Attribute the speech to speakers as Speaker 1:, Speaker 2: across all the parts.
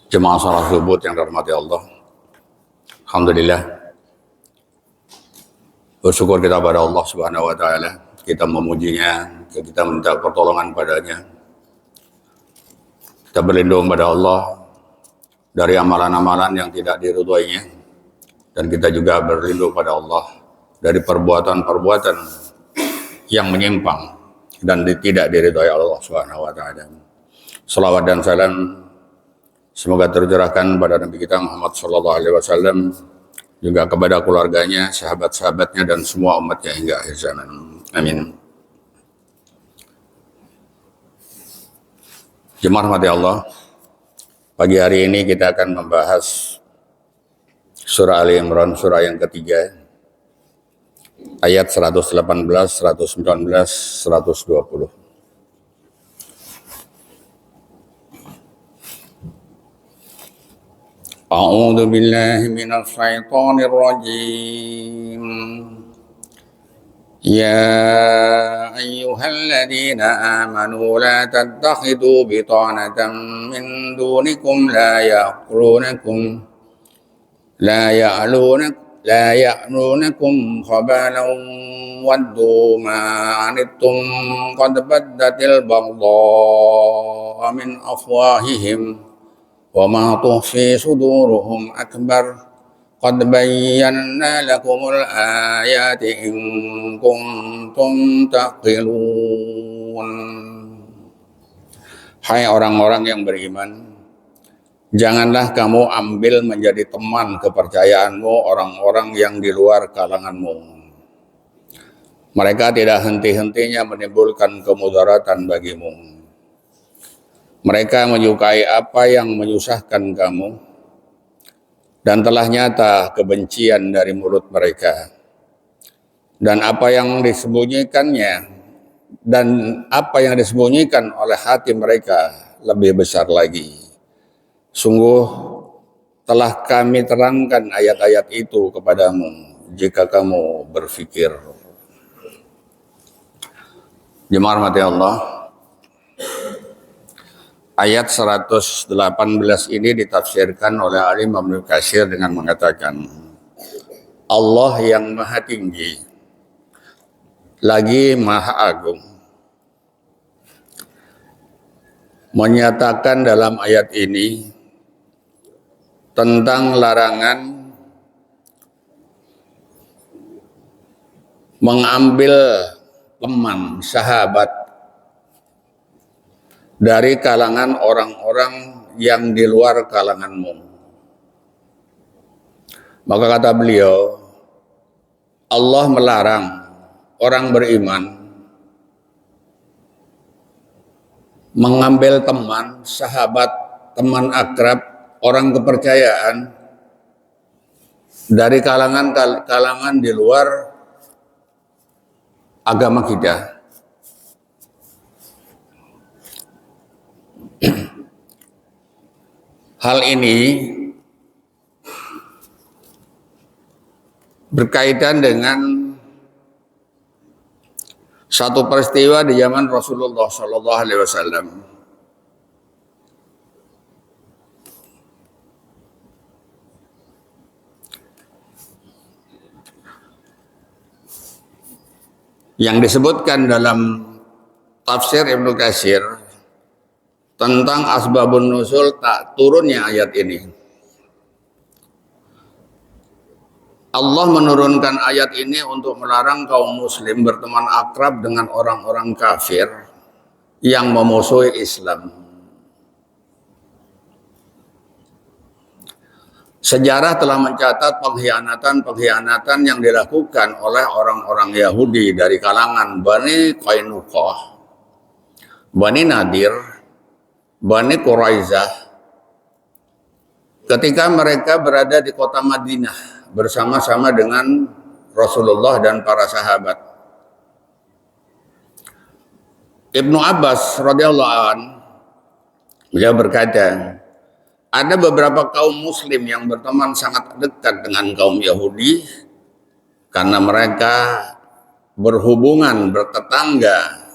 Speaker 1: Jemaah salat subuh yang dirahmati Allah. Alhamdulillah. Bersyukur kita pada Allah Subhanahu wa taala. Kita memujinya, kita minta pertolongan padanya. Kita berlindung pada Allah dari amalan-amalan yang tidak diridhoinya, dan kita juga berlindung pada Allah dari perbuatan-perbuatan yang menyimpang dan tidak diridhoi Allah Subhanahu wa taala. Salawat dan salam semoga tercurahkan pada Nabi kita Muhammad sallallahu alaihi wasallam, juga kepada keluarganya, sahabat-sahabatnya, dan semua umatnya hingga akhir zaman. Amin. Jemaah rahmati Allah, pagi hari ini kita akan membahas surah Ali Imran, surah yang ketiga, ayat 118, 119, 120. A'udzu billahi minasy syaithanir rajim. Ya ayyuhalladzina amanu la tattakhidhu bitanatan min dunikum la ya'lunukum khabalan waddu ma anittum qad baddatil baghdha'u min afwahihim wa ma tuhfi suduruhum akbar qad bayyana lakumul ayati in kuntum taqilun. Hai orang-orang yang beriman, janganlah kamu ambil menjadi teman kepercayaanmu orang-orang yang di luar kalanganmu. Mereka tidak henti-hentinya menimbulkan kemudaratan bagimu. Mereka menyukai apa yang menyusahkan kamu, dan telah nyata kebencian dari mulut mereka. Dan apa yang disembunyikannya, dan apa yang disembunyikan oleh hati mereka lebih besar lagi. Sungguh telah kami terangkan ayat-ayat itu kepadamu jika kamu berfikir. Jemaah rahmati Allah, ayat 118 ini ditafsirkan oleh Imam Ibnu Katsir dengan mengatakan, Allah yang maha tinggi lagi maha agung menyatakan dalam ayat ini tentang larangan mengambil teman, sahabat dari kalangan orang-orang yang di luar kalanganmu. Maka kata beliau, Allah melarang orang beriman mengambil teman, sahabat, teman akrab, orang kepercayaan dari kalangan di luar agama kita. Hal ini berkaitan dengan satu peristiwa di zaman Rasulullah Sallallahu Alaihi Wasallam. Yang disebutkan dalam tafsir Ibnu Katsir tentang asbabun nuzul tak turunnya ayat ini. Allah menurunkan ayat ini untuk melarang kaum muslim berteman akrab dengan orang-orang kafir yang memusuhi Islam. Sejarah telah mencatat pengkhianatan yang dilakukan oleh orang-orang Yahudi dari kalangan Bani Qainuqah, Bani Nadir, Bani Quraizah, ketika mereka berada di kota Madinah bersama-sama dengan Rasulullah dan para sahabat. Ibnu Abbas radhiyallahu anhu beliau berkata, ada beberapa kaum muslim yang berteman sangat dekat dengan kaum Yahudi karena mereka berhubungan, bertetangga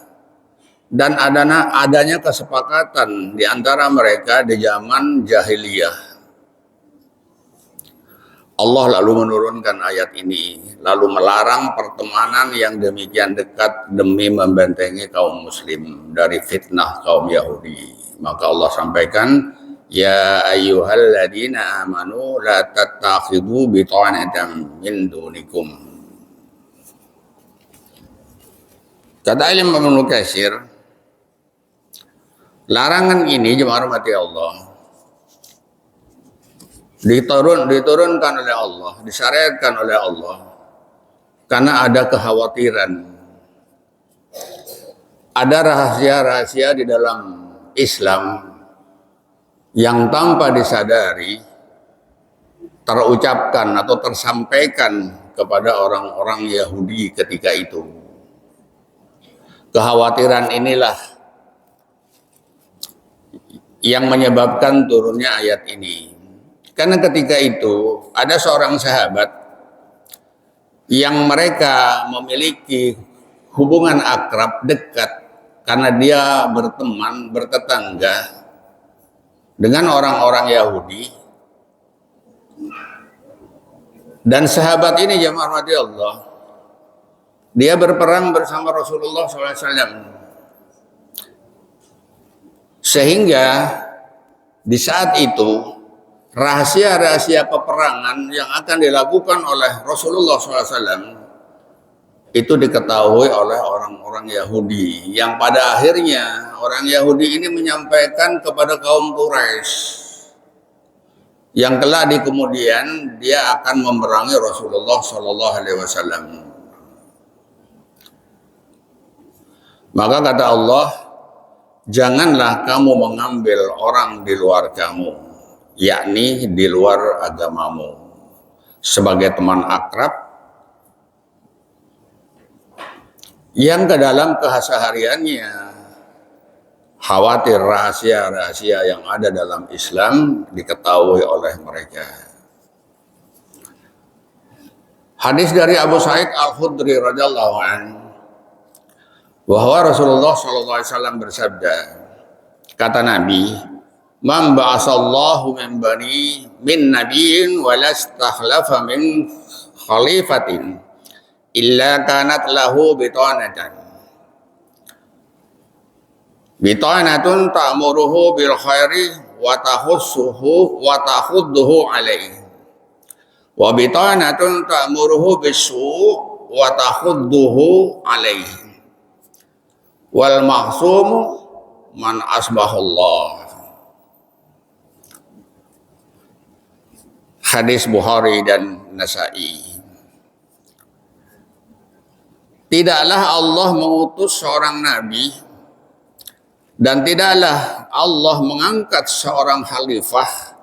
Speaker 1: dan adanya kesepakatan di antara mereka di zaman jahiliyah. Allah lalu menurunkan ayat ini, lalu melarang pertemanan yang demikian dekat demi membentengi kaum muslim dari fitnah kaum Yahudi. Maka Allah sampaikan, ya ayyuhalladzina amanu la tattakhidhu bitanatan min dunikum. Kata Imam Ibnu Katsir, larangan ini jemaah rahmati Allah diturunkan oleh Allah, disyariatkan oleh Allah karena ada kekhawatiran, ada rahasia-rahasia di dalam Islam yang tanpa disadari terucapkan atau tersampaikan kepada orang-orang Yahudi ketika itu. Kekhawatiran inilah yang menyebabkan turunnya ayat ini. Karena ketika itu ada seorang sahabat yang mereka memiliki hubungan akrab dekat karena dia berteman, bertetangga dengan orang-orang Yahudi. Dan sahabat ini jemaah rahmati Allah, dia berperang bersama Rasulullah SAW. Sehingga di saat itu rahasia-rahasia peperangan yang akan dilakukan oleh Rasulullah SAW itu diketahui oleh orang-orang Yahudi, yang pada akhirnya orang Yahudi ini menyampaikan kepada kaum Quraisy, yang kelak di kemudian dia akan memerangi Rasulullah SAW. Maka kata Allah, janganlah kamu mengambil orang di luar kamu, yakni di luar agamamu, sebagai teman akrab yang ke dalam kesehariannya khawatir rahasia-rahasia yang ada dalam Islam diketahui oleh mereka. Hadis dari Abu Sa'id Al-Khudri radhiyallahu anhu bahwa Rasulullah SAW bersabda, kata Nabi, man ba'asallahu min nabiyyin wa lastakhlafa min khalifatin illa kanat lahu bitanatun ta'muruhu bil khairi wa tahudduhu alaihi wa bitanatun ta'muruhu bis su' wa tahudduhu alaihi wal mahsumu man asbahullah. Hadis Bukhari dan Nasa'i. Tidaklah Allah mengutus seorang nabi dan tidaklah Allah mengangkat seorang khalifah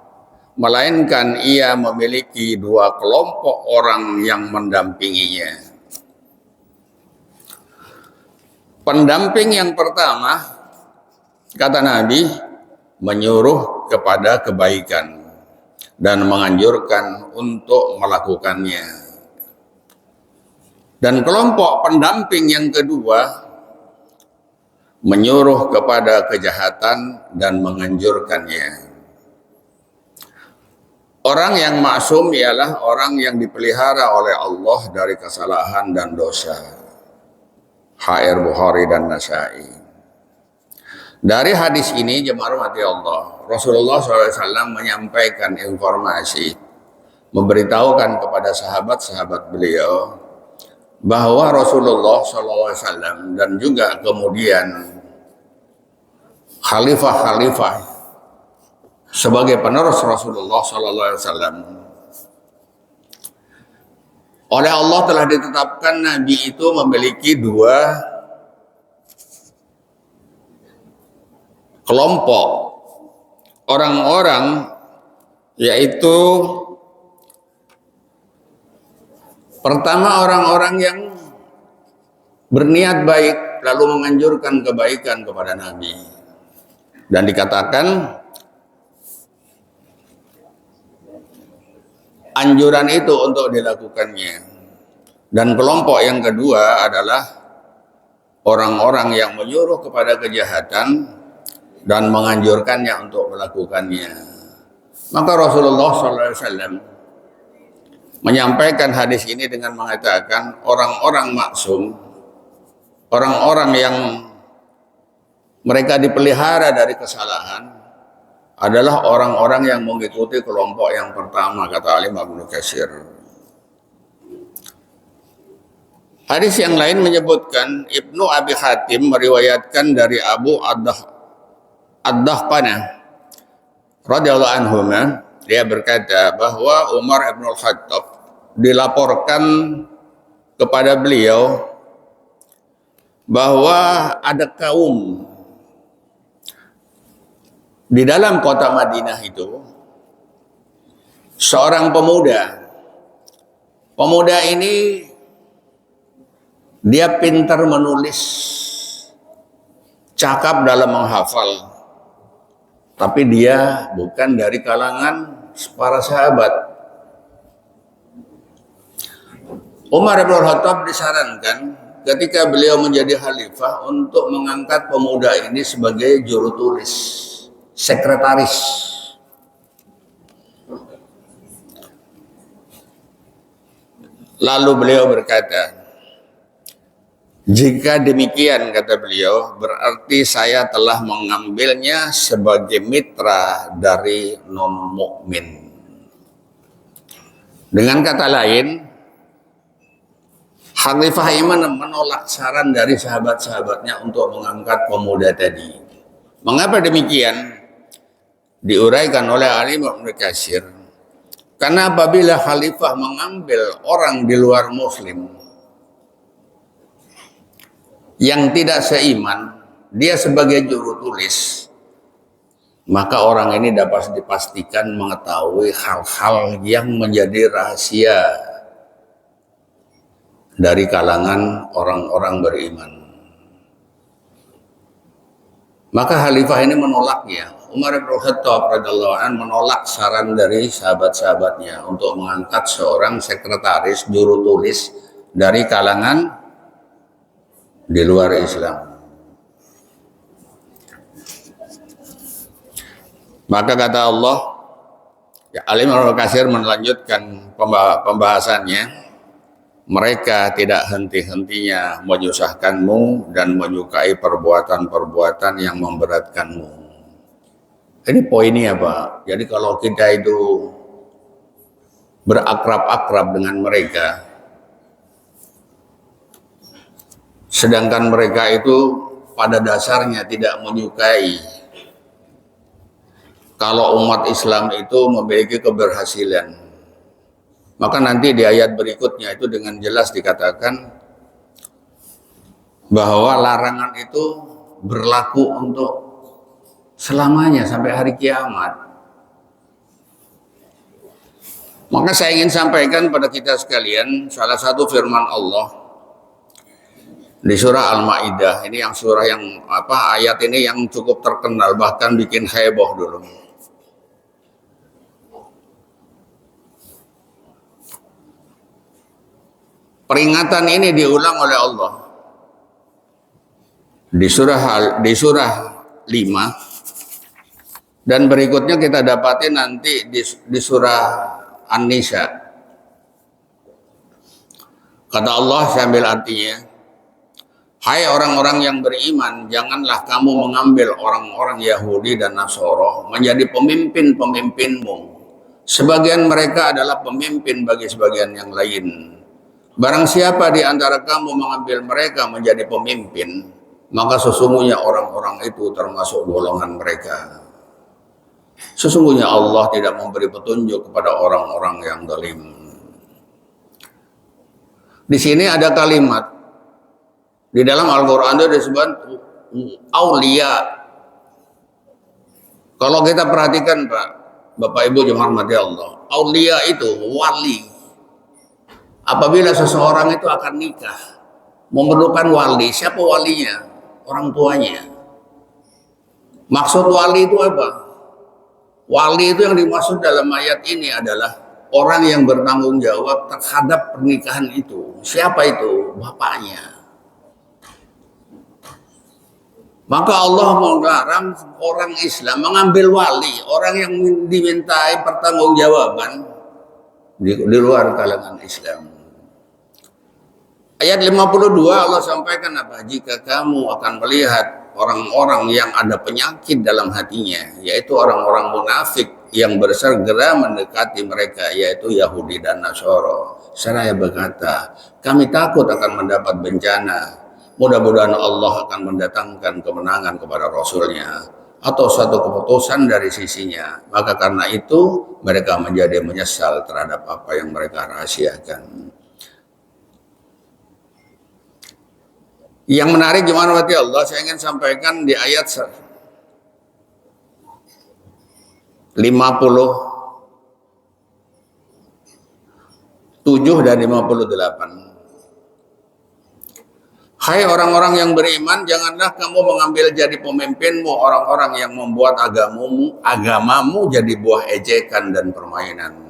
Speaker 1: melainkan ia memiliki dua kelompok orang yang mendampinginya. Pendamping yang pertama, kata Nabi, menyuruh kepada kebaikan dan menganjurkan untuk melakukannya. Dan kelompok pendamping yang kedua, menyuruh kepada kejahatan dan menganjurkannya. Orang yang maksum ialah orang yang dipelihara oleh Allah dari kesalahan dan dosa. HR Bukhari dan Nasa'i. Dari hadis ini jemaah rahmati Allah, Rasulullah SAW menyampaikan informasi, memberitahukan kepada sahabat-sahabat beliau bahwa Rasulullah SAW dan juga kemudian khalifah-khalifah sebagai penerus Rasulullah SAW, oleh Allah telah ditetapkan Nabi itu memiliki dua kelompok orang-orang, yaitu pertama orang-orang yang berniat baik lalu menganjurkan kebaikan kepada Nabi, dan dikatakan anjuran itu untuk dilakukannya. Dan kelompok yang kedua adalah orang-orang yang menyuruh kepada kejahatan dan menganjurkannya untuk melakukannya. Maka Rasulullah SAW menyampaikan hadis ini dengan mengatakan orang-orang maksum, orang-orang yang mereka dipelihara dari kesalahan adalah orang-orang yang mengikuti kelompok yang pertama, kata Imam Ibnu Katsir. Hadis yang lain menyebutkan Ibnu Abi Hatim meriwayatkan dari Abu Ad-Dahqanah radhiyallahu anhu, dia berkata bahwa Umar bin Al-Khattab dilaporkan kepada beliau bahwa ada kaum di dalam kota Madinah itu, seorang pemuda. Pemuda ini dia pintar menulis, cakap dalam menghafal, tapi dia bukan dari kalangan para sahabat. Umar bin Khattab disarankan ketika beliau menjadi khalifah untuk mengangkat pemuda ini sebagai juru tulis, sekretaris. Lalu beliau berkata, jika demikian, kata beliau, berarti saya telah mengambilnya sebagai mitra dari non-mukmin. Dengan kata lain, Khalifah Iman menolak saran dari sahabat-sahabatnya untuk mengangkat pemuda tadi. Mengapa demikian? Diuraikan oleh Imam Ibnu Katsir. Karena apabila khalifah mengambil orang di luar muslim yang tidak seiman, dia sebagai juru tulis, maka orang ini dapat dipastikan mengetahui hal-hal yang menjadi rahasia dari kalangan orang-orang beriman. Maka khalifah ini menolaknya. Umar bin Khattab radhiyallahu anhu menolak saran dari sahabat-sahabatnya untuk mengangkat seorang sekretaris juru tulis dari kalangan di luar Islam. Maka kata Allah, ya, Imam Ibnu Katsir melanjutkan pembahasannya, mereka tidak henti-hentinya menyusahkanmu dan menyukai perbuatan-perbuatan yang memberatkanmu. Ini poinnya, Pak. Jadi kalau kita itu berakrab-akrab dengan mereka, sedangkan mereka itu pada dasarnya tidak menyukai kalau umat Islam itu memiliki keberhasilan, maka nanti di ayat berikutnya itu dengan jelas dikatakan bahwa larangan itu berlaku untuk selamanya sampai hari kiamat. Maka saya ingin sampaikan pada kita sekalian salah satu firman Allah di surah Al-Maidah. Ini yang surah yang ayat ini yang cukup terkenal, bahkan bikin heboh dulu. Peringatan ini diulang oleh Allah di surah 5. Dan berikutnya kita dapati nanti di surah An-Nisa. Kata Allah, saya ambil artinya, hai orang-orang yang beriman, janganlah kamu mengambil orang-orang Yahudi dan Nasoro menjadi pemimpin-pemimpinmu. Sebagian mereka adalah pemimpin bagi sebagian yang lain. Barang siapa di antara kamu mengambil mereka menjadi pemimpin, maka sesungguhnya orang-orang itu termasuk golongan mereka. Sesungguhnya Allah tidak memberi petunjuk kepada orang-orang yang zalim. Di sini ada kalimat di dalam Al-Quran itu disebut aulia. Kalau kita perhatikan, Pak, Bapak Ibu yang dirahmati Allah, aulia itu wali. Apabila seseorang itu akan nikah, memerlukan wali. Siapa walinya? Orang tuanya. Maksud wali itu apa? Wali itu yang dimaksud dalam ayat ini adalah orang yang bertanggung jawab terhadap pernikahan itu. Siapa itu? Bapaknya. Maka Allah melarang orang Islam mengambil wali, orang yang dimintai pertanggungjawaban di luar kalangan Islam. Ayat 52 Allah sampaikan apa? Jika kamu akan melihat orang-orang yang ada penyakit dalam hatinya, yaitu orang-orang munafik yang bersegera mendekati mereka, yaitu Yahudi dan Nasara. Seraya berkata, kami takut akan mendapat bencana. Mudah-mudahan Allah akan mendatangkan kemenangan kepada Rasulnya atau satu keputusan dari sisinya. Maka karena itu mereka menjadi menyesal terhadap apa yang mereka rahasiakan. Yang menarik gimana berarti Allah, saya ingin sampaikan di ayat 57 dan 58. Hai orang-orang yang beriman, janganlah kamu mengambil jadi pemimpinmu orang-orang yang membuat agamamu jadi buah ejekan dan permainan.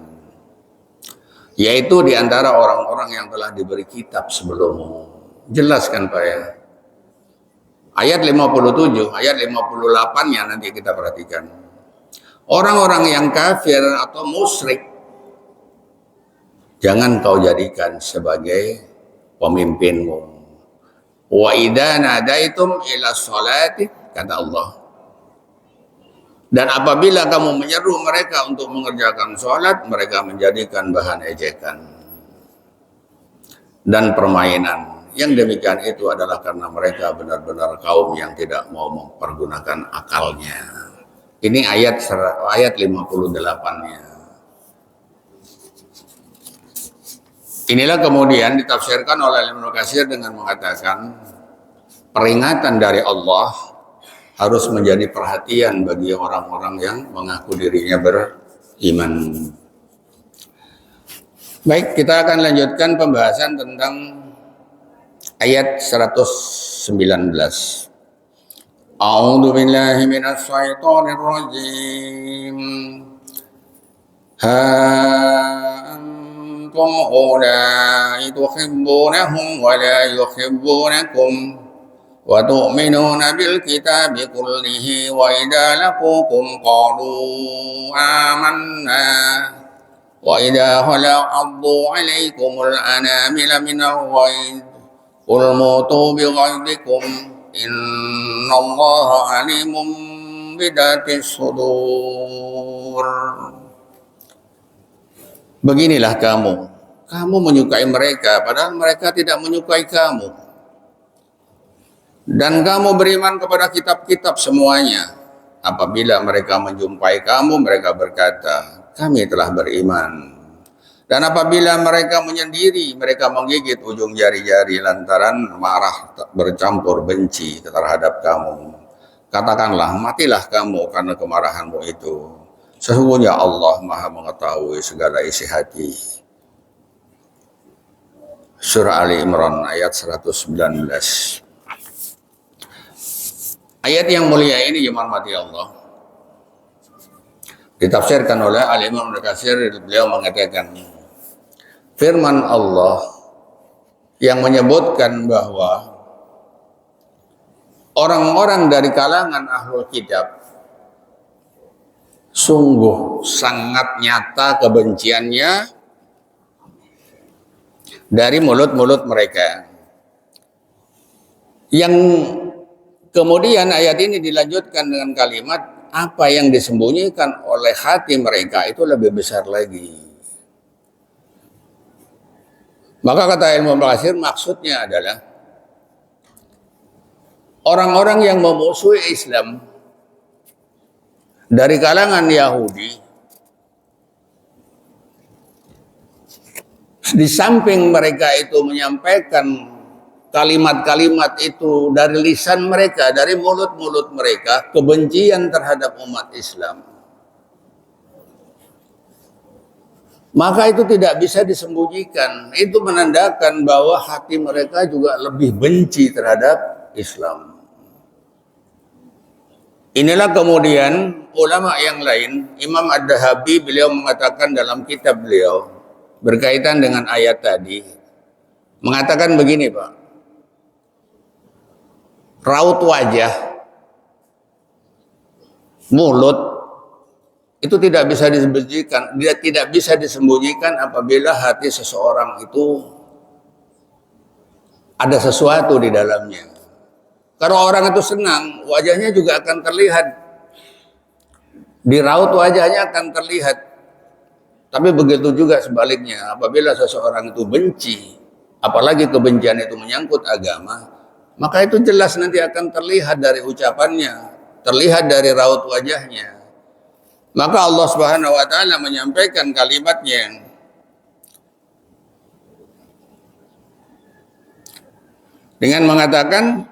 Speaker 1: Yaitu di antara orang-orang yang telah diberi kitab sebelummu. Jelaskan Pak ya. Ayat 57, ayat 58-nya nanti kita perhatikan. Orang-orang yang kafir atau musyrik, jangan kau jadikan sebagai pemimpinmu. Wa idza nadaitum ila sholati, kata Allah. Dan apabila kamu menyeru mereka untuk mengerjakan sholat, mereka menjadikan bahan ejekan dan permainan. Yang demikian itu adalah karena mereka benar-benar kaum yang tidak mau mempergunakan akalnya. Ini ayat 58-nya. Inilah kemudian ditafsirkan oleh Ibnu Katsir dengan mengatakan peringatan dari Allah harus menjadi perhatian bagi orang-orang yang mengaku dirinya beriman. Baik, kita akan lanjutkan pembahasan tentang ayat 119. A'udzu billahi minasy syaithanir rajim. أنتم أولئك تحبونهم ولا يحبونكم وتؤمنون بالكتاب كله وإذا لقوكم قالوا آمنا وإذا خلوا عضوا عليكم الأنامل من الغيظ قل موتوا بغيظكم إن الله عليم بذات الصدور. Beginilah kamu menyukai mereka padahal mereka tidak menyukai kamu. Dan kamu beriman kepada kitab-kitab semuanya. Apabila mereka menjumpai kamu, mereka berkata, kami telah beriman. Dan apabila mereka menyendiri, mereka menggigit ujung jari-jari lantaran marah bercampur benci terhadap kamu. Katakanlah, matilah kamu karena kemarahanmu itu. Sesungguhnya Allah Maha mengetahui segala isi hati. Surah Ali Imran ayat 119. Ayat yang mulia ini jemaah mati Allah ditafsirkan oleh Al-Imam Ibnu Katsir. Beliau mengatakan firman Allah yang menyebutkan bahwa orang-orang dari kalangan ahlul kitab sungguh sangat nyata kebenciannya dari mulut-mulut mereka. Yang kemudian ayat ini dilanjutkan dengan kalimat apa yang disembunyikan oleh hati mereka itu lebih besar lagi. Maka kata ilmu Katsir maksudnya adalah orang-orang yang memusuhi Islam dari kalangan Yahudi, di samping mereka itu menyampaikan kalimat-kalimat itu dari lisan mereka, dari mulut-mulut mereka, kebencian terhadap umat Islam, maka itu tidak bisa disembunyikan. Itu menandakan bahwa hati mereka juga lebih benci terhadap Islam. Inilah kemudian ulama yang lain, Imam Ad-Dahabi beliau mengatakan dalam kitab beliau berkaitan dengan ayat tadi, mengatakan begini Pak, raut wajah Mulut itu tidak bisa disembunyikan, dia tidak bisa disembunyikan apabila hati seseorang itu ada sesuatu di dalamnya. Kalau orang itu senang, wajahnya juga akan terlihat. Di raut wajahnya akan terlihat. Tapi begitu juga sebaliknya, apabila seseorang itu benci, apalagi kebencian itu menyangkut agama, maka itu jelas nanti akan terlihat dari ucapannya, terlihat dari raut wajahnya. Maka Allah Subhanahu wa taala menyampaikan kalimatnya dengan mengatakan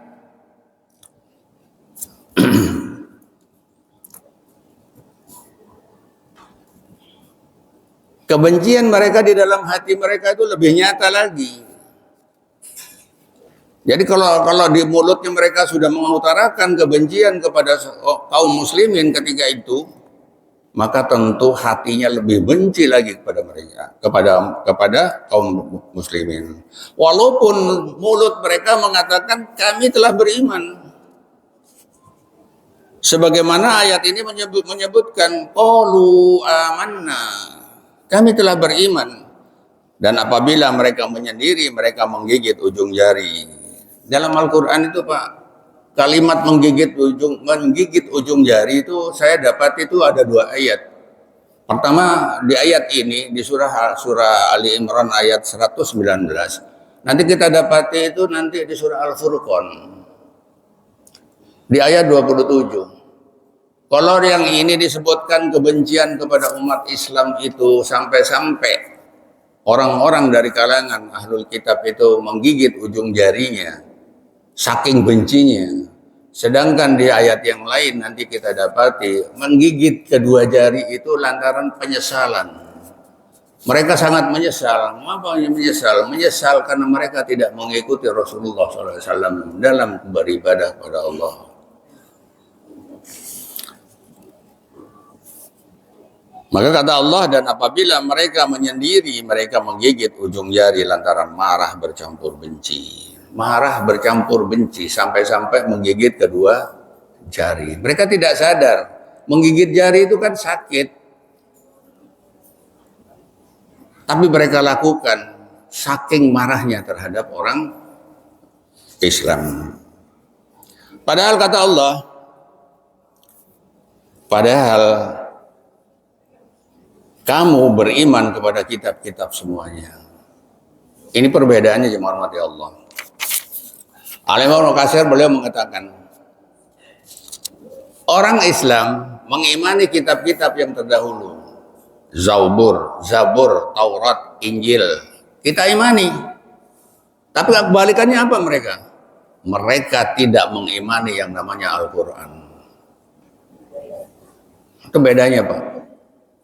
Speaker 1: kebencian mereka di dalam hati mereka itu lebih nyata lagi. Jadi kalau di mulutnya mereka sudah mengutarakan kebencian kepada kaum muslimin ketika itu, maka tentu hatinya lebih benci lagi kepada mereka, kepada kaum muslimin. Walaupun mulut mereka mengatakan kami telah beriman. Sebagaimana ayat ini menyebutkan qalu amanna. Kami telah beriman. Dan apabila mereka menyendiri, mereka menggigit ujung jari. Dalam Al-Quran itu Pak, kalimat menggigit ujung jari itu saya dapat itu ada 2 ayat. Pertama di ayat ini di surah Ali Imran ayat 119. Nanti kita dapati itu nanti di surah Al-Furqan di ayat 27. Kalau yang ini disebutkan kebencian kepada umat Islam itu sampai-sampai orang-orang dari kalangan ahlul kitab itu menggigit ujung jarinya saking bencinya. Sedangkan di ayat yang lain nanti kita dapati menggigit kedua jari itu lantaran penyesalan. Mereka sangat menyesal. Apa yang menyesal? Menyesal karena mereka tidak mengikuti Rasulullah SAW dalam beribadah kepada Allah. Maka kata Allah, dan apabila mereka menyendiri, mereka menggigit ujung jari lantaran marah bercampur benci. Marah bercampur benci sampai-sampai menggigit kedua jari. Mereka tidak sadar menggigit jari itu kan sakit, tapi mereka lakukan saking marahnya terhadap orang Islam. Padahal kata Allah, padahal kamu beriman kepada kitab-kitab semuanya. Ini perbedaannya jemaah rahmati Allah. Al-Imam Ibnu Katsir beliau mengatakan, orang Islam mengimani kitab-kitab yang terdahulu. Zabur, Taurat, Injil. Kita imani. Tapi kebalikannya apa mereka? Mereka tidak mengimani yang namanya Al-Quran. Itu bedanya Pak.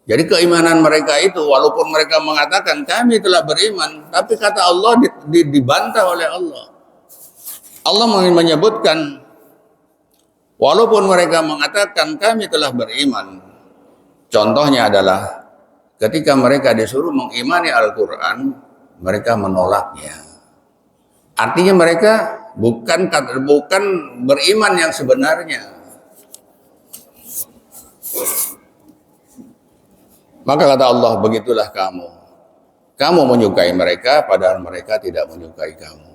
Speaker 1: Jadi keimanan mereka itu walaupun mereka mengatakan kami telah beriman, tapi kata Allah dibantah oleh Allah. Allah menyebutkan walaupun mereka mengatakan kami telah beriman. Contohnya adalah ketika mereka disuruh mengimani Al-Quran, mereka menolaknya. Artinya mereka bukan beriman yang sebenarnya. Maka kata Allah, begitulah kamu. Kamu menyukai mereka padahal mereka tidak menyukai kamu.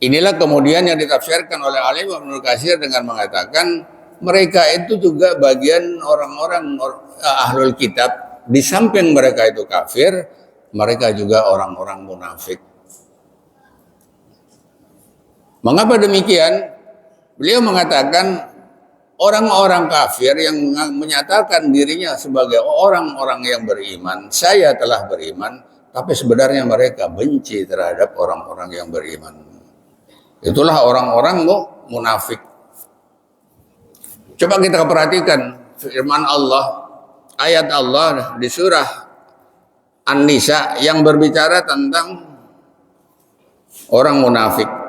Speaker 1: Inilah kemudian yang ditafsirkan oleh Al-Imam Ibnu Katsir dengan mengatakan mereka itu juga bagian orang-orang ahlul kitab. Di samping mereka itu kafir, mereka juga orang-orang munafik. Mengapa demikian? Beliau mengatakan orang-orang kafir yang menyatakan dirinya sebagai orang-orang yang beriman, saya telah beriman, tapi sebenarnya mereka benci terhadap orang-orang yang beriman. Itulah orang-orang munafik. Coba kita perhatikan firman Allah, ayat Allah di surah An-Nisa yang berbicara tentang orang munafik.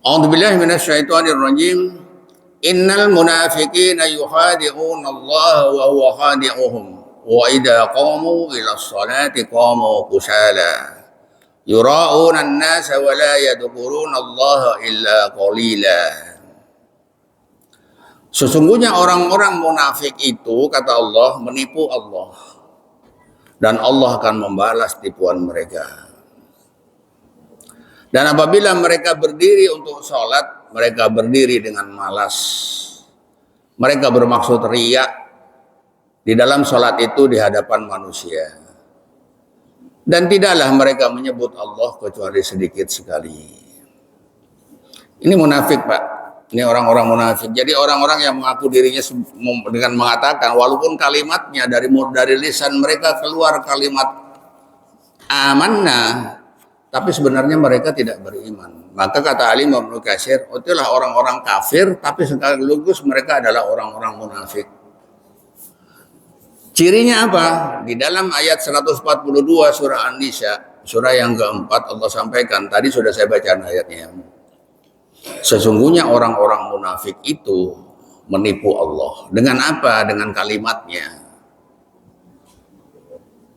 Speaker 1: A'udzubillahi minasyaitonir rajim. Innal munafiqina yukhadi'una Allah wa huwa khadi'uhum wa idza qamu ila sholati qamu kusala yura'una an-nasa wa la yadhkuruna Allah illa qalila. Sesungguhnya orang-orang munafik itu, kata Allah, menipu Allah, dan Allah akan membalas tipuan mereka. Dan apabila mereka berdiri untuk sholat, mereka berdiri dengan malas. Mereka bermaksud riya di dalam sholat itu di hadapan manusia. Dan tidaklah mereka menyebut Allah kecuali sedikit sekali. Ini munafik, Pak. Ini orang-orang munafik. Jadi orang-orang yang mengaku dirinya dengan mengatakan, walaupun kalimatnya dari lisan mereka keluar kalimat amanna, tapi sebenarnya mereka tidak beriman. Maka kata Ali Ibnu Katsir, itulah orang-orang kafir, tapi sekaligus mereka adalah orang-orang munafik. Cirinya apa? Di dalam ayat 142 surah An-Nisa, surah yang keempat, Allah sampaikan, tadi sudah saya baca ayatnya. Sesungguhnya orang-orang munafik itu menipu Allah. Dengan apa? Dengan kalimatnya.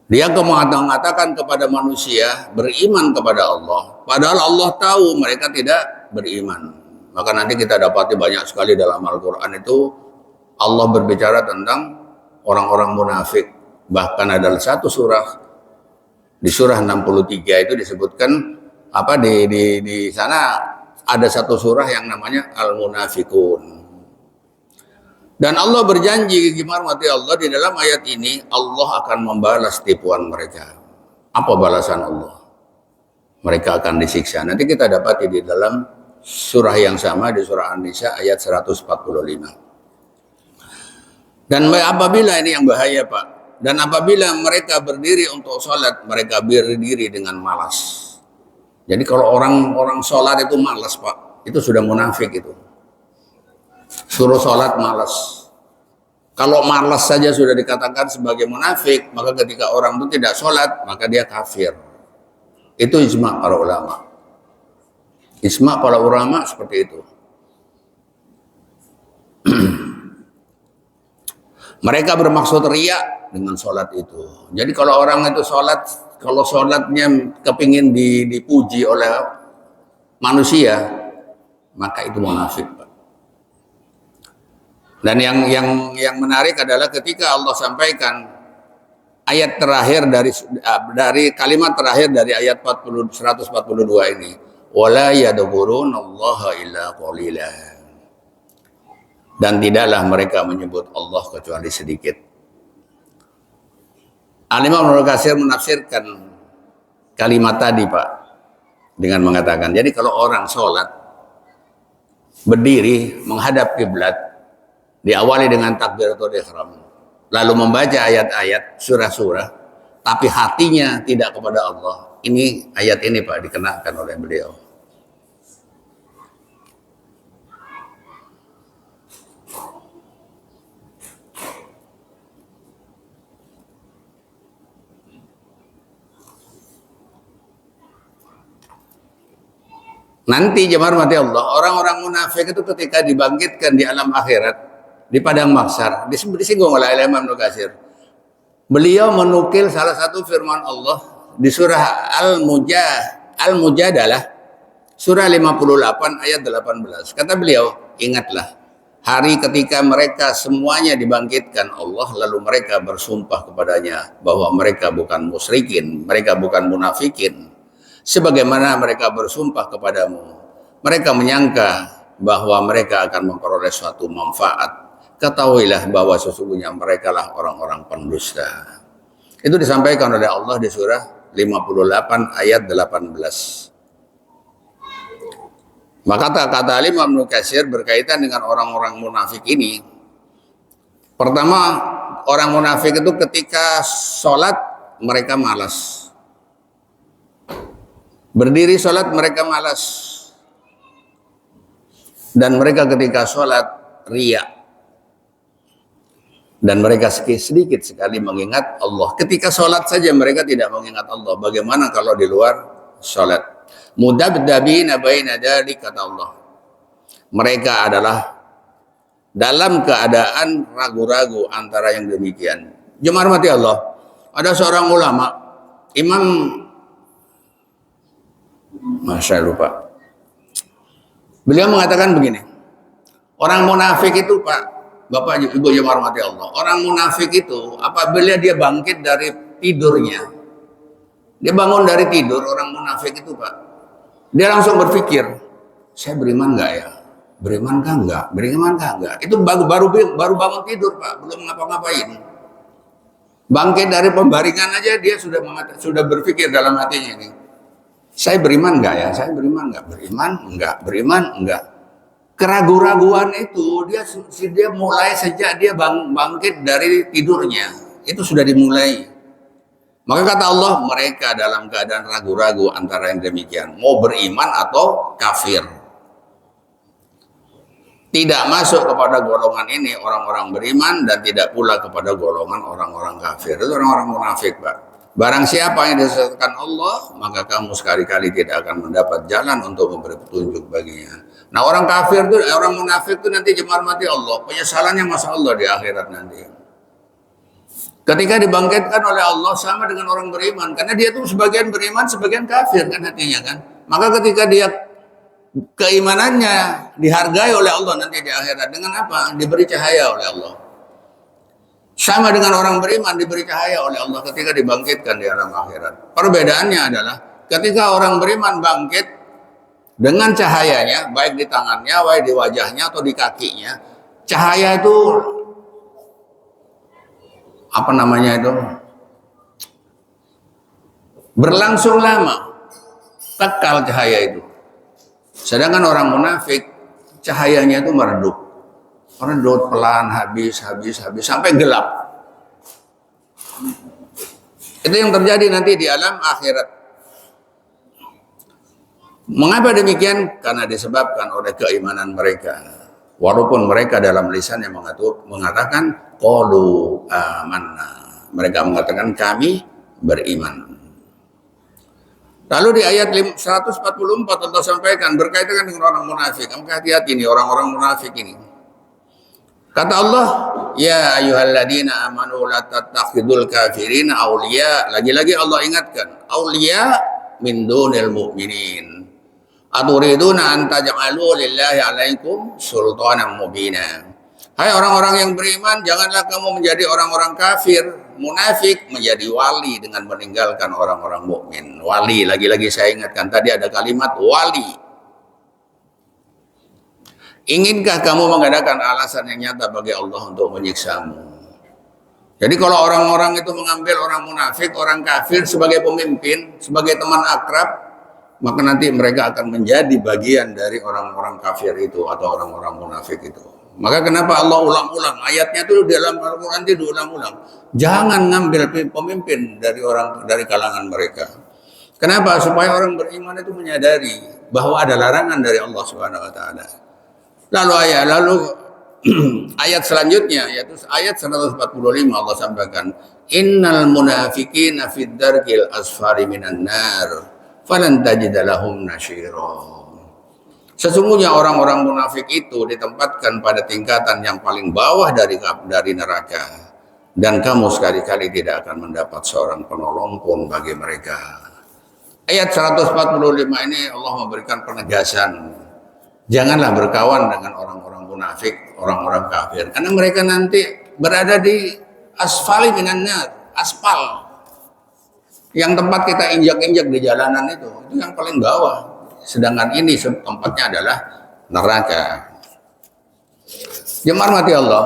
Speaker 1: Dia mengatakan kepada manusia beriman kepada Allah, padahal Allah tahu mereka tidak beriman. Maka nanti kita dapati banyak sekali dalam Al-Quran itu Allah berbicara tentang orang-orang munafik. Bahkan ada satu surah, di surah 63 itu disebutkan apa, di sana ada satu surah yang namanya Al-Munafikun. Dan Allah berjanji, gimana mati Allah, di dalam ayat ini Allah akan membalas tipuan mereka. Apa balasan Allah? Mereka akan disiksa. Nanti kita dapati di dalam surah yang sama, di surah An-Nisa ayat 145. Dan apabila ini yang bahaya, Pak, dan apabila mereka berdiri untuk sholat, mereka berdiri dengan malas. Jadi kalau orang sholat itu malas, Pak, itu sudah munafik itu. Suruh sholat malas. Kalau malas saja sudah dikatakan sebagai munafik, maka ketika orang itu tidak sholat, maka dia kafir. Itu ijma' para ulama. Ijma' para ulama seperti itu. Mereka bermaksud riya dengan sholat itu. Jadi kalau orang itu sholat, kalau sholatnya kepingin dipuji oleh manusia, maka itu munafik, Pak. Dan yang menarik adalah ketika Allah sampaikan ayat terakhir dari kalimat terakhir dari ayat 142 ini, wala yadhkurunallaha illa qalila. Dan tidaklah mereka menyebut Allah kecuali sedikit. Al-Imam Ibnu Katsir menafsirkan kalimat tadi, Pak, dengan mengatakan, jadi kalau orang sholat berdiri menghadap kiblat, diawali dengan takbiratul ihram, lalu membaca ayat-ayat surah-surah, tapi hatinya tidak kepada Allah. Ini ayat ini, Pak, dikenakan oleh beliau. Nanti jemaah mati Allah, orang-orang munafik itu ketika dibangkitkan di alam akhirat, di padang mahsyar, disinggung oleh Imam Ibnu Katsir. Beliau menukil salah satu firman Allah di surah Al-Mujadalah, surah 58 ayat 18. Kata beliau, ingatlah hari ketika mereka semuanya dibangkitkan Allah, lalu mereka bersumpah kepadanya bahwa mereka bukan musyrikin, mereka bukan munafikin, sebagaimana mereka bersumpah kepadamu. Mereka menyangka bahwa mereka akan memperoleh suatu manfaat. Ketahuilah bahwa sesungguhnya mereka lah orang-orang pendusta. Itu disampaikan oleh Allah di surah 58 ayat 18. Maka kata Imam Ibnu Katsir berkaitan dengan orang-orang munafik ini. Pertama, orang munafik itu ketika sholat mereka malas. Berdiri sholat mereka malas. Dan mereka ketika sholat riya. Dan mereka sedikit sekali mengingat Allah. Ketika sholat saja mereka tidak mengingat Allah. Bagaimana kalau di luar sholat? Mudabdabina baina dzalik, kata Allah. Mereka adalah dalam keadaan ragu-ragu antara yang demikian. Jemaah mati Allah, ada seorang ulama, Imam, saya lupa. Beliau mengatakan begini, orang munafik itu Pak, Bapak Ibu jemaah mati Allah, orang munafik itu apabila dia bangkit dari tidurnya, dia bangun dari tidur, orang munafik itu Pak, dia langsung berpikir, saya beriman nggak ya? Beriman kah enggak? Beriman kah enggak? Itu baru bangun tidur Pak, belum ngapa-ngapain. Bangkit dari pembaringan aja dia sudah berpikir dalam hatinya ini. Saya beriman enggak ya? Saya beriman enggak? Beriman enggak? Beriman enggak? Keraguan-raguan itu dia mulai sejak dia bangkit dari tidurnya. Itu sudah dimulai. Maka kata Allah, mereka dalam keadaan ragu-ragu antara yang demikian, mau beriman atau kafir. Tidak masuk kepada golongan ini orang-orang beriman dan tidak pula kepada golongan orang-orang kafir. Itu orang-orang munafik, Pak. Barang siapa yang disesatkan Allah, maka kamu sekali-kali tidak akan mendapat jalan untuk memberi petunjuk baginya. Nah, orang kafir itu, orang munafik itu nanti jemaah mati Allah, penyesalannya masa Allah di akhirat nanti. Ketika dibangkitkan oleh Allah sama dengan orang beriman, karena dia tuh sebagian beriman, sebagian kafir kan hatinya kan. Maka ketika dia keimanannya dihargai oleh Allah nanti di akhirat dengan apa? Diberi cahaya oleh Allah. Sama dengan orang beriman diberi cahaya oleh Allah ketika dibangkitkan di alam akhirat. Perbedaannya adalah ketika orang beriman bangkit dengan cahayanya, baik di tangannya, baik di wajahnya atau di kakinya, cahaya itu apa namanya itu? Berlangsung lama, kekal cahaya itu. Sedangkan orang munafik cahayanya itu meredup pelan, habis sampai gelap. Itu yang terjadi nanti di alam akhirat. Mengapa demikian? Karena disebabkan oleh keimanan mereka. Walaupun mereka dalam lisannya mengatakan qalu amanna. Mereka mengatakan kami beriman. Lalu di ayat 144 Allah sampaikan berkaitan dengan orang munafik. Kamu hati-hati nih orang-orang munafik ini. Kata Allah, ya ayyuhalladzina amanu la tattakhidul kafirina awliya. Lagi-lagi Allah ingatkan, awliya min dunil mu'minin. Aturiduna an taj'alu lillahi alaikum sultanan mubina. Hai orang-orang yang beriman, janganlah kamu menjadi orang-orang kafir, munafik, menjadi wali dengan meninggalkan orang-orang mukmin. Wali, lagi-lagi saya ingatkan tadi ada kalimat wali. Inginkah kamu mengadakan alasan yang nyata bagi Allah untuk menyiksamu? Jadi kalau orang-orang itu mengambil orang munafik, orang kafir sebagai pemimpin, sebagai teman akrab, maka nanti mereka akan menjadi bagian dari orang-orang kafir itu atau orang-orang munafik itu. Maka kenapa Allah ulang-ulang ayatnya itu dalam Al-Quran itu diulang-ulang. Jangan ngambil pemimpin dari kalangan mereka. Kenapa? Supaya orang beriman itu menyadari bahwa ada larangan dari Allah Subhanahu Wa Taala. Lalu ayat selanjutnya yaitu ayat 145 Allah sampaikan, Innal munafiqina fid darkil asfari minan nar falan tajid lahum nasyira. Sesungguhnya orang-orang munafik itu ditempatkan pada tingkatan yang paling bawah dari neraka, dan kamu sekali-kali tidak akan mendapat seorang penolong pun bagi mereka. Ayat 145 ini Allah memberikan penegasan, janganlah berkawan dengan orang-orang munafik, orang-orang kafir, karena mereka nanti berada di asfali minan nar, aspal, yang tempat kita injak-injak di jalanan itu yang paling bawah. Sedangkan ini tempatnya adalah neraka. Jemaah mati Allah,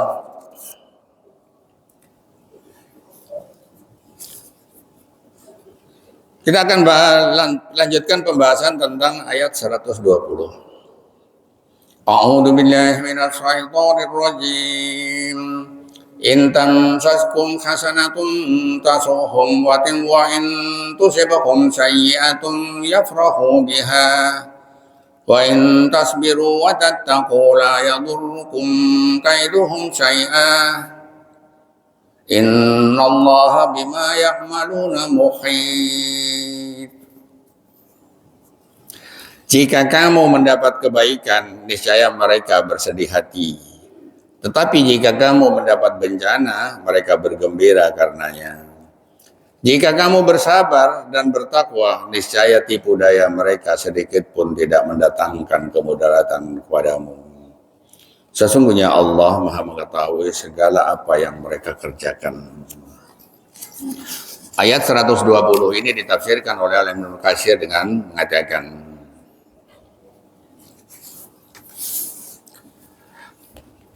Speaker 1: kita akan lanjutkan pembahasan tentang ayat 120. A'udzu billahi minasy syaithanir rajim. In tamsaskum hasanatun tasuhum wa in tusibakum sayyi'atun yafrahu biha wa in tasbiru wa tattaqu la yadurrukum kaiduhum syai'a innallaha bima ya'maluna muhit. Jika kamu mendapat kebaikan, niscaya mereka bersedih hati. Tetapi jika kamu mendapat bencana, mereka bergembira karenanya. Jika kamu bersabar dan bertakwa, niscaya tipu daya mereka sedikit pun tidak mendatangkan kemudaratan kepadamu. Sesungguhnya Allah Maha mengetahui segala apa yang mereka kerjakan. Ayat 120 ini ditafsirkan oleh Al-Imam Ibnu Katsir dengan mengatakan,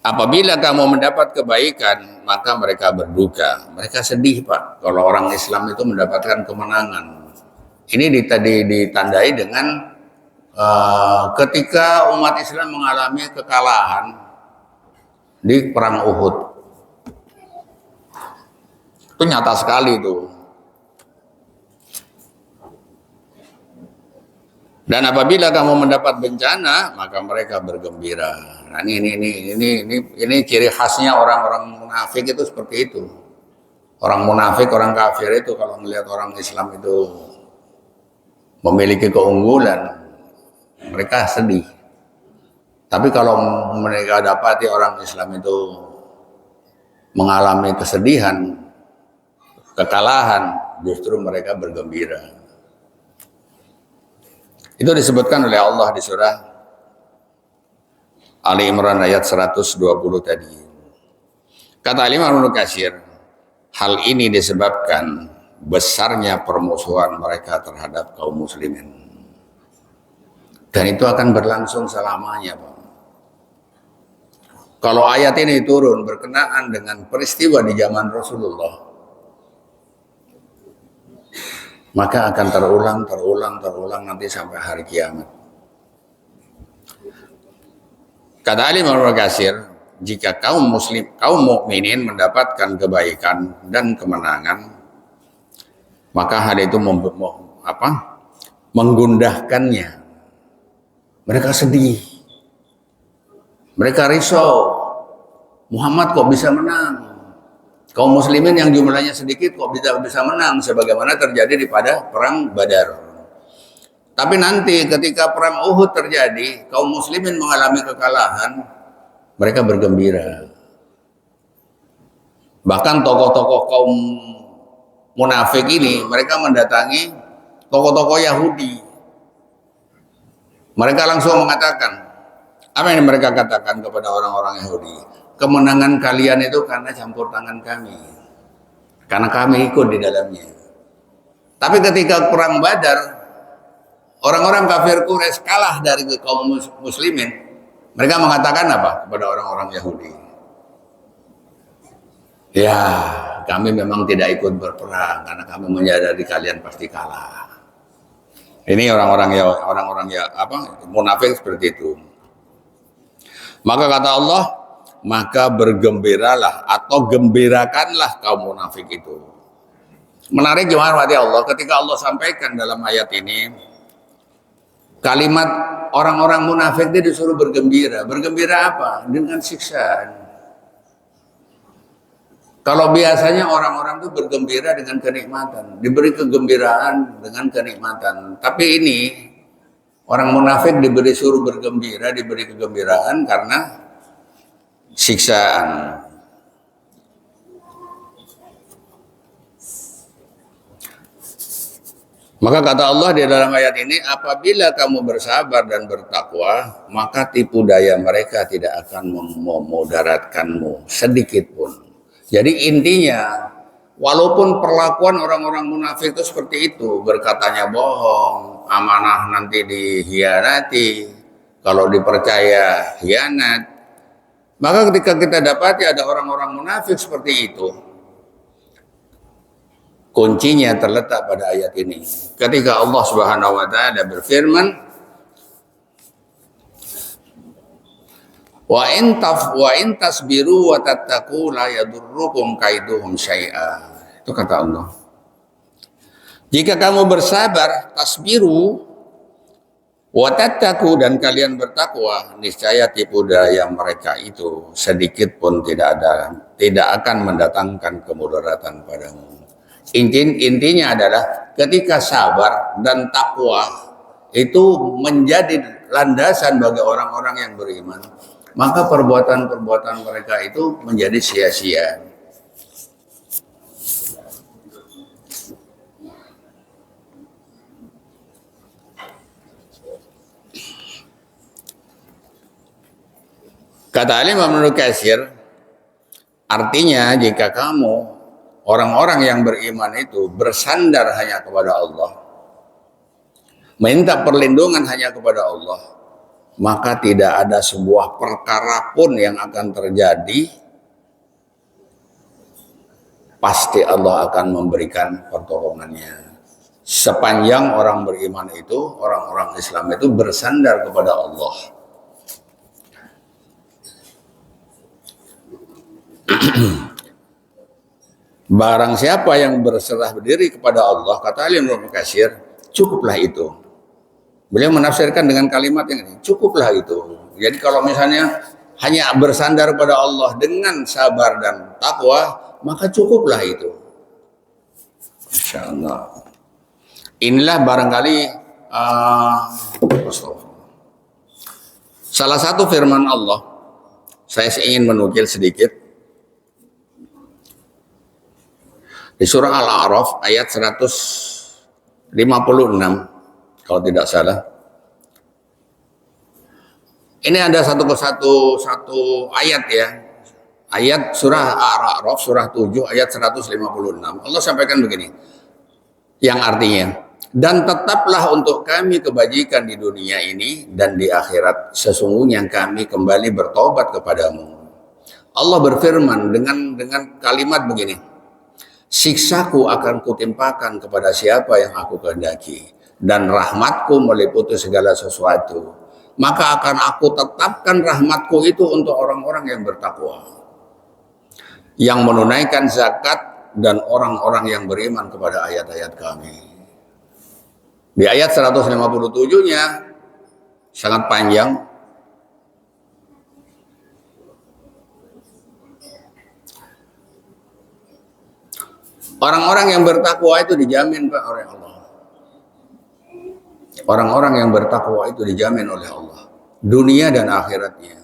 Speaker 1: apabila kamu mendapat kebaikan, maka mereka berduka. Mereka sedih, Pak, kalau orang Islam itu mendapatkan kemenangan. Ini ditandai dengan ketika umat Islam mengalami kekalahan di perang Uhud. Itu nyata sekali itu. Dan apabila kamu mendapat bencana, maka mereka bergembira. Nah, ini ciri khasnya orang-orang munafik itu seperti itu. Orang munafik, orang kafir itu kalau melihat orang Islam itu memiliki keunggulan, mereka sedih. Tapi kalau mereka dapati orang Islam itu mengalami kesedihan, kekalahan, justru mereka bergembira. Itu disebutkan oleh Allah di surah Ali Imran ayat 120 tadi. Kata Imam Ibnu Katsir, hal ini disebabkan besarnya permusuhan mereka terhadap kaum muslimin. Dan itu akan berlangsung selamanya, Pak. Kalau ayat ini turun berkenaan dengan peristiwa di zaman Rasulullah, maka akan terulang nanti sampai hari kiamat. Kata Imam Ibnu Katsir, jika kaum mukminin mendapatkan kebaikan dan kemenangan, maka hal itu menggundahkannya. Mereka sedih, mereka risau. Muhammad kok bisa menang? Kaum muslimin yang jumlahnya sedikit kok bisa menang, sebagaimana terjadi pada perang Badar. Tapi nanti ketika perang Uhud terjadi, kaum muslimin mengalami kekalahan, mereka bergembira. Bahkan tokoh-tokoh kaum munafik ini, mereka mendatangi tokoh-tokoh Yahudi. Mereka langsung mengatakan, apa yang mereka katakan kepada orang-orang Yahudi? Kemenangan kalian itu karena campur tangan kami, karena kami ikut di dalamnya. Tapi ketika perang Badar, orang-orang kafir Quraisy kalah dari kaum muslimin. Mereka mengatakan apa kepada orang-orang Yahudi? Ya, kami memang tidak ikut berperang karena kami menyadari kalian pasti kalah. Ini orang-orang munafik seperti itu. Maka kata Allah, maka bergembiralah atau gembirakanlah kaum munafik itu. Menarik gimana hati Allah ketika Allah sampaikan dalam ayat ini kalimat orang-orang munafik itu disuruh bergembira. Bergembira apa? Dengan siksaan. Kalau biasanya orang-orang itu bergembira dengan kenikmatan, diberi kegembiraan dengan kenikmatan. Tapi ini orang munafik diberi suruh bergembira, diberi kegembiraan karena siksaan. Maka kata Allah di dalam ayat ini, apabila kamu bersabar dan bertakwa, maka tipu daya mereka tidak akan memudaratkanmu sedikit pun. Jadi intinya, walaupun perlakuan orang-orang munafik itu seperti itu, berkatanya bohong, amanah nanti dihianati, kalau dipercaya hianat, maka ketika kita dapati ada orang-orang munafik seperti itu, kuncinya terletak pada ayat ini. Ketika Allah Subhanahu wa taala berfirman, wa in tasbiru wa tattaqu la yadurrukum kaiduhum syai'a. Itu kata Allah. Jika kamu bersabar, tasbiru wa tattaqu, dan kalian bertakwa, niscaya tipu daya mereka itu sedikit pun tidak akan mendatangkan kemudaratan padamu. Intinya adalah ketika sabar dan takwa itu menjadi landasan bagi orang-orang yang beriman, maka perbuatan-perbuatan mereka itu menjadi sia-sia. Kata Imam Ibnu Katsir, artinya jika kamu orang-orang yang beriman itu bersandar hanya kepada Allah, minta perlindungan hanya kepada Allah, maka tidak ada sebuah perkara pun yang akan terjadi, pasti Allah akan memberikan pertolongannya. Sepanjang orang beriman itu, orang-orang Islam itu bersandar kepada Allah. Barang siapa yang berserah diri kepada Allah, kata Imam Ibnu Katsir, cukuplah itu. Beliau menafsirkan dengan kalimat yang ini, cukuplah itu. Jadi kalau misalnya hanya bersandar pada Allah dengan sabar dan takwa, maka cukuplah itu. Insyaallah. Inilah barangkali salah satu firman Allah. Saya ingin menukil sedikit. Di surah Al-A'raf ayat 156 kalau tidak salah. Ini ada satu ayat ya. Ayat surah Al-A'raf surah 7 ayat 156. Allah sampaikan begini. Yang artinya, dan tetaplah untuk kami kebajikan di dunia ini dan di akhirat, sesungguhnya kami kembali bertobat kepadamu. Allah berfirman dengan kalimat begini. Siksaku akan kutimpakan kepada siapa yang aku kehendaki, dan rahmatku meliputi segala sesuatu. Maka akan aku tetapkan rahmatku itu untuk orang-orang yang bertakwa, yang menunaikan zakat, dan orang-orang yang beriman kepada ayat-ayat kami. Di ayat 157-nya sangat panjang. Orang-orang yang bertakwa itu dijamin Pak oleh Allah. Orang-orang yang bertakwa itu dijamin oleh Allah, dunia dan akhiratnya.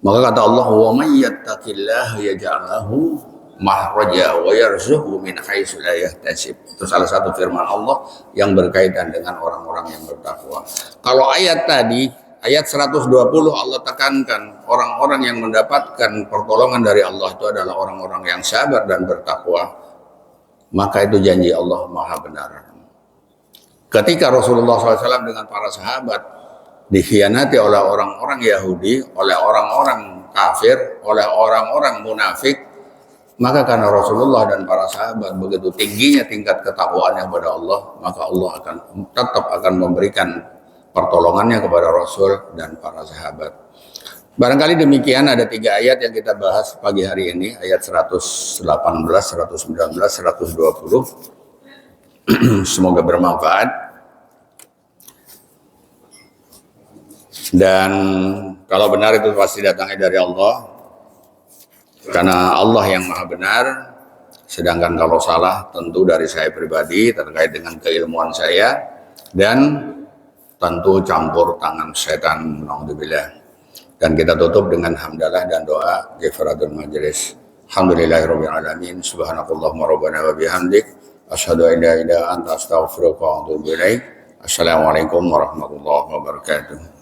Speaker 1: Maka kata Allah, "Wa may yattaqillaha yaj'al lahu makhraja wa yarzuqhu min haitsu la yahtasib." Itu salah satu firman Allah yang berkaitan dengan orang-orang yang bertakwa. Kalau ayat tadi, ayat 120 Allah tekankan orang-orang yang mendapatkan pertolongan dari Allah itu adalah orang-orang yang sabar dan bertakwa. Maka itu janji Allah maha benar. Ketika Rasulullah SAW dengan para sahabat dikhianati oleh orang-orang Yahudi, oleh orang-orang kafir, oleh orang-orang munafik, maka karena Rasulullah dan para sahabat begitu tingginya tingkat ketakwaannya kepada Allah, maka Allah tetap akan memberikan pertolongannya kepada Rasul dan para sahabat. Barangkali demikian, ada 3 ayat yang kita bahas pagi hari ini, ayat 118, 119, 120. Semoga bermanfaat. Dan kalau benar itu pasti datangnya dari Allah, karena Allah yang maha benar. Sedangkan kalau salah tentu dari saya pribadi terkait dengan keilmuan saya, dan tentu campur tangan setan, naudzubillah. Dan kita tutup dengan hamdalah dan doa ghifratul majlis. Alhamdulillahirabbil alamin. Subhanakallahumma rabbana wa bihamdik asyhadu an la ilaha illa anta astaghfiruka wa atubu ilaik. Assalamualaikum warahmatullahi wabarakatuh.